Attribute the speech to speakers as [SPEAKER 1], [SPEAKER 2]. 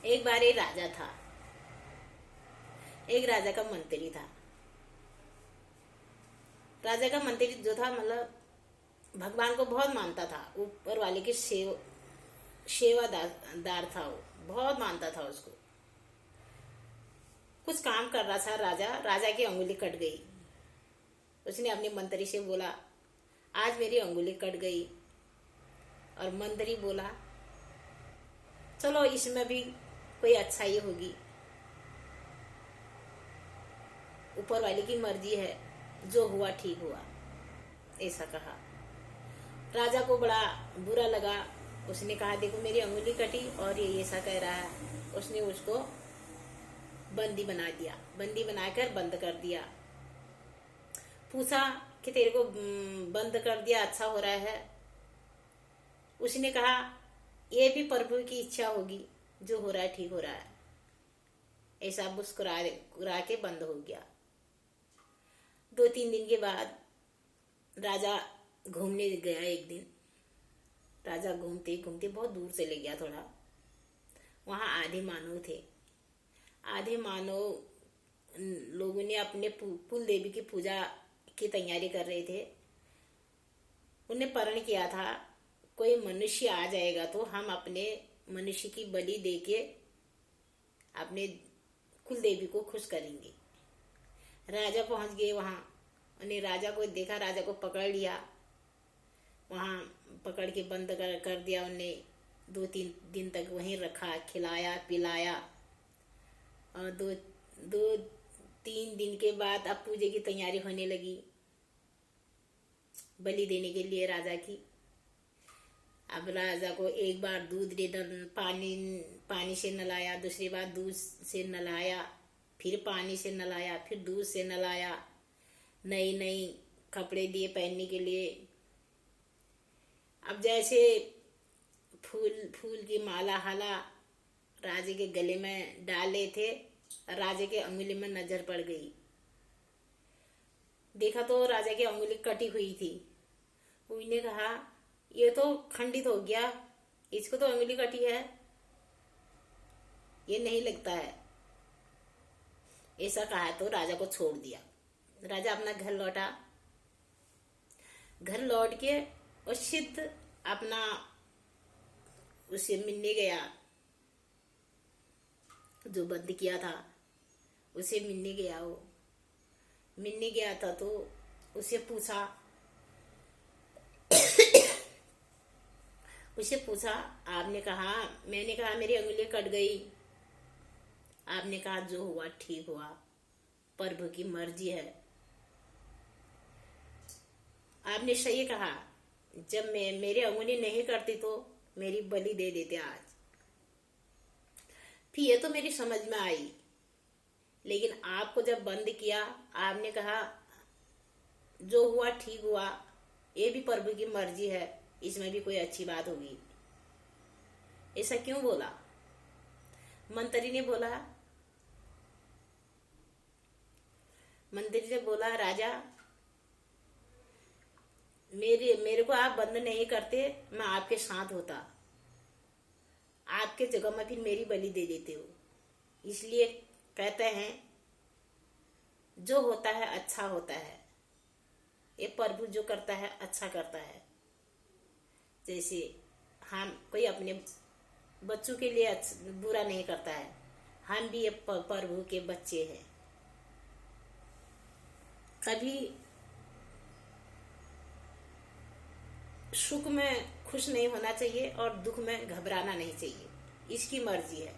[SPEAKER 1] एक बार एक राजा था। एक राजा का मंत्री था। राजा का मंत्री जो था मतलब भगवान को बहुत मानता था, ऊपर वाले की सेवादार था। वो बहुत मानता था उसको। कुछ काम कर रहा था राजा। राजा की अंगुली कट गई। उसने अपने मंत्री से बोला, आज मेरी अंगुली कट गई। और मंत्री बोला, चलो इसमें भी कोई अच्छाई होगी, ऊपर वाले की मर्जी है, जो हुआ ठीक हुआ। ऐसा कहा। राजा को बड़ा बुरा लगा। उसने कहा, देखो मेरी अंगुली कटी और ये ऐसा कह रहा है। उसने उसको बंदी बना दिया। बंदी बनाकर बंद कर दिया। पूछा कि तेरे को बंद कर दिया अच्छा हो रहा है। उसने कहा, ये भी प्रभु की इच्छा होगी, जो हो रहा है ठीक हो रहा है। ऐसा मुस्कुरा के बंद हो गया। 2-3 दिन के बाद राजा घूमने गया। एक दिन राजा घूमते घूमते बहुत दूर चले गया थोड़ा। वहां आधे मानव थे। आधे मानव लोगों ने अपने कुल देवी की पूजा की तैयारी कर रहे थे। उन्हें प्रण किया था, कोई मनुष्य आ जाएगा तो हम अपने मनुष्य की बलि देके अपने कुल देवी को खुश करेंगे। राजा पहुंच गए वहां। उन्हें राजा को देखा, राजा को पकड़ लिया। वहां पकड़ के बंद कर दिया। उन्हें 2-3 दिन तक वहीं रखा, खिलाया पिलाया। और 2-3 दिन के बाद अब पूजे की तैयारी होने लगी, बलि देने के लिए राजा की। अब राजा को एक बार दूध दे, पानी से नलाया, दूसरी बार दूध से नलाया, फिर पानी से नलाया, फिर दूध से नलाया। नई नई कपड़े दिए पहनने के लिए। अब जैसे फूल फूल की माला हाला राजे के गले में डाले थे, राजे के अंगुली में नजर पड़ गई। देखा तो राजा की अंगुली कटी हुई थी। उसने कहा, ये तो खंडित हो गया, इसको तो अंगुली कटी है, ये नहीं लगता है। ऐसा कहा तो राजा को छोड़ दिया। राजा अपना घर लौटा। घर लौट के और सिद्ध अपना उसे मिलने गया, जो बंद किया था उसे मिलने गया। वो मिलने गया था तो उसे पूछा आपने कहा, मैंने कहा मेरी अंगुली कट गई। आपने कहा जो हुआ ठीक हुआ, प्रभु की मर्जी है। आपने सही कहा, जब मैं मेरी अंगुली नहीं करती तो मेरी बलि दे देते आज। फिर ये तो मेरी समझ में आई, लेकिन आपको जब बंद किया, आपने कहा जो हुआ ठीक हुआ, ये भी प्रभु की मर्जी है, इसमें भी कोई अच्छी बात होगी। ऐसा क्यों बोला? मंत्री ने बोला, राजा मेरे को आप बंद नहीं करते, मैं आपके साथ होता, आपके जगह में फिर मेरी बलि दे देते हो। इसलिए कहते हैं जो होता है अच्छा होता है। ये प्रभु जो करता है अच्छा करता है। जैसे हम कोई अपने बच्चों के लिए बुरा नहीं करता है, हम भी ये प्रभु के बच्चे हैं। कभी सुख में खुश नहीं होना चाहिए और दुख में घबराना नहीं चाहिए। इसकी मर्जी है।